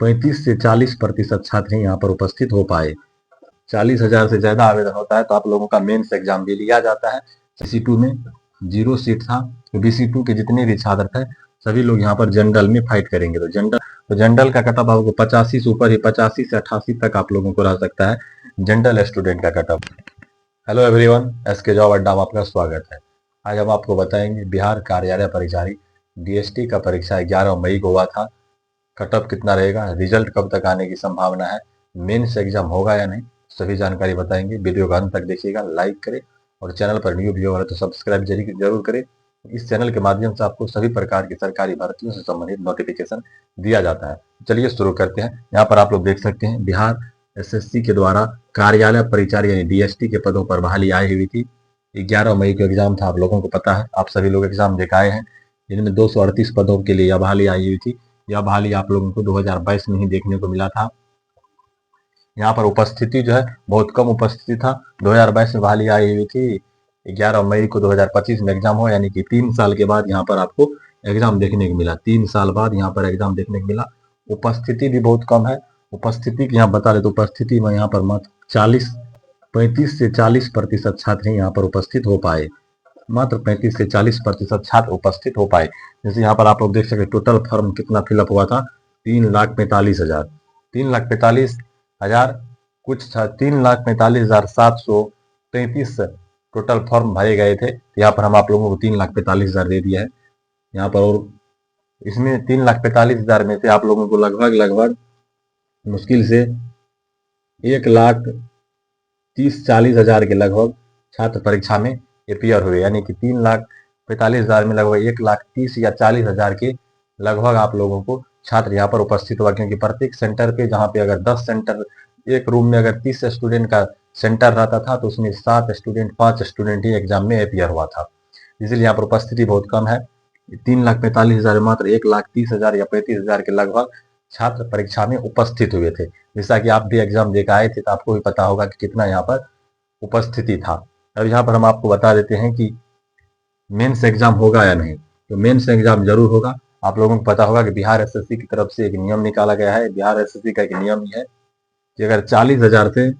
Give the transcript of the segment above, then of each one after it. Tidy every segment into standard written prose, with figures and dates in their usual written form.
35 से 40% छात्र ही यहाँ पर उपस्थित हो पाए। 40,000 से ज्यादा आवेदन होता है तो आप लोगों का मेंस एग्जाम भी लिया जाता है। BC2 में 0 सीट था, तो BC2 के जितने भी छात्र थे सभी लोग यहाँ पर जनरल में फाइट करेंगे। तो जनरल का कटअप आपको 85 से ऊपर ही 85 से 88 तक आप लोगों को रह सकता है जनरल स्टूडेंट का कटअप। Hello everyone, SK job Adda में आपका स्वागत है। आज हम आपको बताएंगे बिहार कार्यालय परिचारी DST का परीक्षा 11 मई को हुआ था। कटअप कितना रहेगा, रिजल्ट कब तक आने की संभावना है, मेंस एग्जाम होगा या नहीं, सभी जानकारी बताएंगे। वीडियो को अंत तक देखिएगा, लाइक करें और चैनल पर न्यू व्यू है तो सब्सक्राइब जरूर करें। इस चैनल के माध्यम से आपको सभी प्रकार की सरकारी भर्तियों से संबंधित नोटिफिकेशन दिया जाता है। चलिए शुरू करते हैं। यहाँ पर आप लोग देख सकते हैं बिहार SSC के द्वारा कार्यालय परिचारी यानी DST के पदों पर बहाली आई हुई थी। 11 मई को एग्जाम था, आप लोगों को पता है, आप सभी लोग एग्जाम दिखाए हैं। जिनमें 238 पदों के लिए यह बहाली आई हुई थी। यह बहाली आप लोगों को 2022 में ही देखने को मिला था। यहाँ पर उपस्थिति जो है बहुत कम उपस्थिति था। 2022 में बहाली आई हुई थी, 11 मई को 2025 में एग्जाम हो, यानी कि 3 साल के बाद यहाँ पर आपको एग्जाम देखने को मिला। 3 साल बाद यहाँ पर एग्जाम देखने को मिला। उपस्थिति भी बहुत कम है। उपस्थिति की यहाँ बता दें तो उपस्थिति में यहाँ पर मात्र 35 से 40% छात्र ही यहाँ पर उपस्थित हो पाए। मात्र 35 से 40% छात्र उपस्थित हो पाए। जैसे यहाँ पर आप लोग देख सकते टोटल फॉर्म कितना फिलअप हुआ था, 3,45,000 3,45,000 कुछ था, 3,45,733 टोटल फॉर्म भरे गए थे। यहाँ पर हम आप लोगों को 3,45,000 दे दिया है यहाँ पर। और इसमें 3,45,000 में से आप लोगों को लगभग मुश्किल से 1,30,40,000 के लगभग छात्र परीक्षा में अपियर हुए, यानी कि 3,45,000 में लगभग 1,30,000 या 40,000 के लगभग आप लोगों को छात्र यहाँ पर उपस्थित हुआ। क्योंकि प्रत्येक सेंटर पे, जहाँ पे अगर 10 सेंटर, एक रूम में अगर 30 स्टूडेंट का सेंटर रहता था तो उसमें 7 स्टूडेंट 5 स्टूडेंट ही एग्जाम में अपियर हुआ था। इसलिए यहाँ पर उपस्थिति बहुत कम है। 3,45,000 मात्र 1,30,000 या 35,000 के लगभग छात्र परीक्षा में उपस्थित हुए थे। जैसा कि आप भी एग्जाम देकर आए थे तो आपको भी पता होगा कि कितना यहाँ पर उपस्थिति था। अब यहाँ पर हम आपको बता देते हैं कि मेंस एग्जाम होगा या नहीं। तो मेंस एग्जाम जरूर होगा। आप लोगों को पता होगा कि बिहार SSC की तरफ से एक नियम निकाला गया है। बिहार SSC का एक नियम ही है कि अगर 40,000 से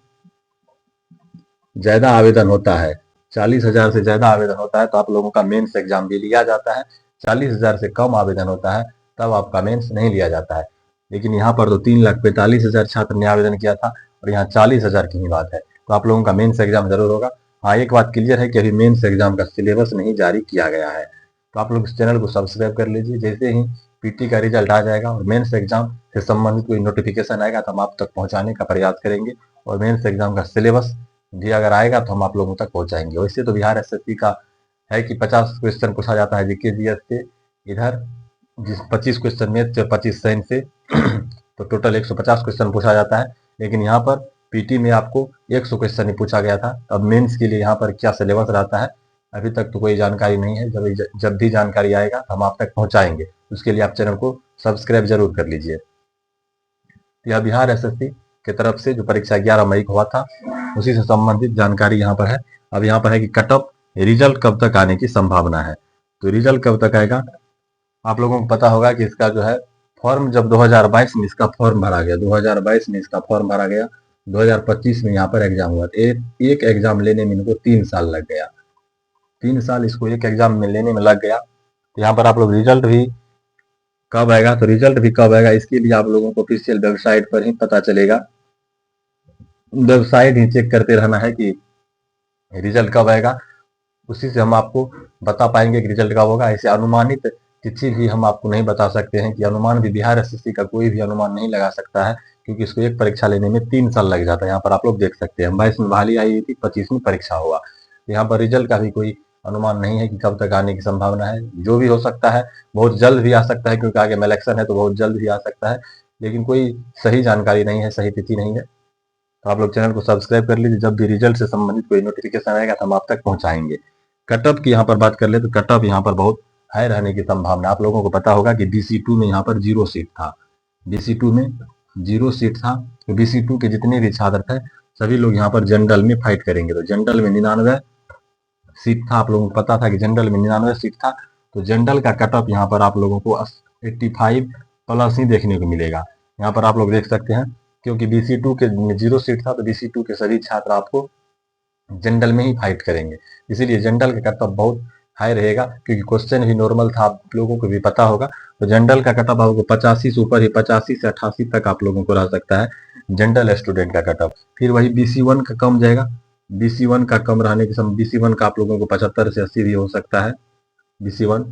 ज्यादा आवेदन होता है, 40,000 से ज्यादा आवेदन होता है तो आप लोगों का मेंस एग्जाम भी लिया जाता है। 40,000 से कम आवेदन होता है तब आपका मेंस नहीं लिया जाता है। लेकिन यहाँ पर तो 3,45,000 छात्र ने आवेदन किया था और यहाँ 40,000 की ही बात है, तो आप लोगों का मेंस एग्जाम जरूर होगा। हाँ, एक बात क्लियर है कि अभी मेंस एग्जाम का सिलेबस नहीं जारी किया गया है। तो आप लोग इस चैनल को सब्सक्राइब कर लीजिए। जैसे ही PT का रिजल्ट आ जाएगा और मेंस एग्जाम से संबंधित कोई नोटिफिकेशन आएगा तो हम आप तक पहुंचाने का प्रयास करेंगे। और मेंस एग्जाम का सिलेबस भी अगर आएगा तो हम आप लोगों तक पहुंचाएंगे। वैसे तो बिहार SSC का है कि 50 क्वेश्चन पूछा जाता है GK GS से, इधर 25 क्वेश्चन मैथ से, 25 साइंस से तो टोटल 150 क्वेश्चन पूछा जाता है। लेकिन यहाँ पर PT में आपको 100 क्वेश्चन ही पूछा गया था। अब मेंस के लिए यहाँ पर क्या सिलेबस रहता है अभी तक तो कोई जानकारी नहीं है। जब भी जानकारी आएगा तो हम आप तक पहुंचाएंगे। उसके लिए आप चैनल को सब्सक्राइब जरूर कर लीजिए। यह बिहार SSC की तरफ से जो परीक्षा 11 मई को हुआ था उसी से संबंधित जानकारी यहाँ पर है। अब यहाँ पर है कि कटअप रिजल्ट कब तक आने की संभावना है। तो रिजल्ट कब तक आएगा, आप लोगों को पता होगा कि इसका जो है फॉर्म जब 2022 में इसका फॉर्म भरा गया, 2022 में इसका फॉर्म भरा गया, 2025 में यहाँ पर एग्जाम हुआ। एक एग्जाम लेने में इनको 3 साल लग गया। 3 साल इसको एक एग्जाम में लेने में लग गया। तो यहाँ पर आप लोग रिजल्ट भी कब आएगा, तो रिजल्ट भी कब आएगा इसके लिए आप लोगों को ऑफिशियल वेबसाइट पर ही पता चलेगा। वेबसाइट ही चेक करते रहना है कि रिजल्ट कब आएगा, उसी से हम आपको बता पाएंगे कि रिजल्ट कब होगा। ऐसे अनुमानित तिथि भी हम आपको नहीं बता सकते हैं कि अनुमान भी बिहार SSC का कोई भी अनुमान नहीं लगा सकता है, क्योंकि इसको एक परीक्षा लेने में 3 साल लग जाता है। यहाँ पर आप लोग देख सकते हैं 22 में बहाली आई थी, 25 में परीक्षा हुआ। यहाँ पर रिजल्ट का भी कोई अनुमान नहीं है कि कब तक आने की संभावना है। जो भी हो सकता है, बहुत जल्द भी आ सकता है, क्योंकि आगे में इलेक्शन है तो बहुत जल्द भी आ सकता है। लेकिन कोई सही जानकारी नहीं है, सही तिथि नहीं है। तो आप लोग चैनल को सब्सक्राइब कर लीजिए। जब भी रिजल्ट से संबंधित कोई नोटिफिकेशन आएगा तो हम आप तक पहुंचाएंगे। कटअप की यहाँ पर बात कर ले तो कटअप यहाँ पर बहुत हाई रहने की संभावना। आप लोगों को पता होगा कि BC2 में यहाँ पर 0 सीट था। BC2 में 0 सीट था। तो BC2 के जितने भी छात्र थे सभी लोग यहाँ पर जनरल में फाइट करेंगे। तो जनरल में 99 सीट था। आप लोगों को पता था कि जनरल में 99 सीट था। तो जनरल का कटअप यहाँ पर आप लोगों को 85 प्लस ही देखने को मिलेगा। यहाँ पर आप लोग देख सकते हैं, क्योंकि BC2 के 0 सीट था तो BC2 के सभी छात्र आपको जनरल में ही फाइट करेंगे, इसीलिए जनरल का कट ऑफ बहुत हाई रहेगा, क्योंकि क्वेश्चन भी नॉर्मल था, आप लोगों को भी पता होगा। तो जनरल का कट ऑफ आपको 85 से ऊपर ही 85 से 88 तक आप लोगों को रह सकता है जनरल स्टूडेंट का कट ऑफ। फिर वही BC1 का कम जाएगा, BC1 का कम रहने के समय BC1 का आप लोगों को 75 से 80 भी हो सकता है। BC1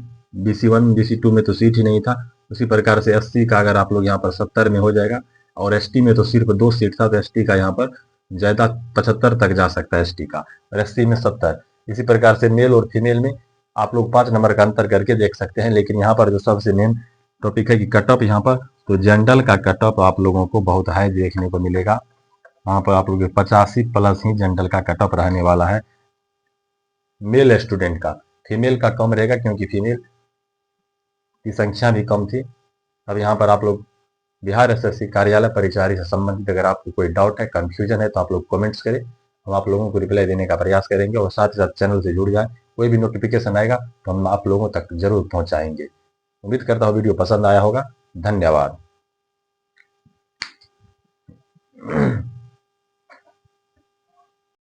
BC2 में तो सीट ही नहीं था, उसी प्रकार से 80 का अगर आप लोग यहाँ पर 70 में हो जाएगा, और ST में तो सिर्फ 2 सीट था, तो ST का यहाँ पर ज्यादा 75 तक जा सकता है ST का, और SC में 70। इसी प्रकार से मेल और फीमेल में आप लोग 5 नंबर का अंतर करके देख सकते हैं। लेकिन यहाँ पर जो सबसे मेन टॉपिक है कि कट ऑफ, यहाँ पर तो जनरल का कट ऑफ आप लोगों को बहुत हाई देखने को मिलेगा। यहाँ पर आप लोग 85 प्लस ही जनरल का कट ऑफ रहने वाला है मेल स्टूडेंट का। फीमेल का कम रहेगा, क्योंकि फीमेल की संख्या भी कम थी। अब यहाँ पर आप लोग बिहार SSC कार्यालय परिचारी से संबंधित अगर आपको कोई डाउट है, कंफ्यूजन है, तो आप लोग कमेंट्स करें, हम आप लोगों को रिप्लाई देने का प्रयास करेंगे। और साथ ही साथ चैनल से जुड़ जाए, कोई भी नोटिफिकेशन आएगा तो हम आप लोगों तक जरूर पहुंचाएंगे। उम्मीद करता हूँ वीडियो पसंद आया होगा। धन्यवाद।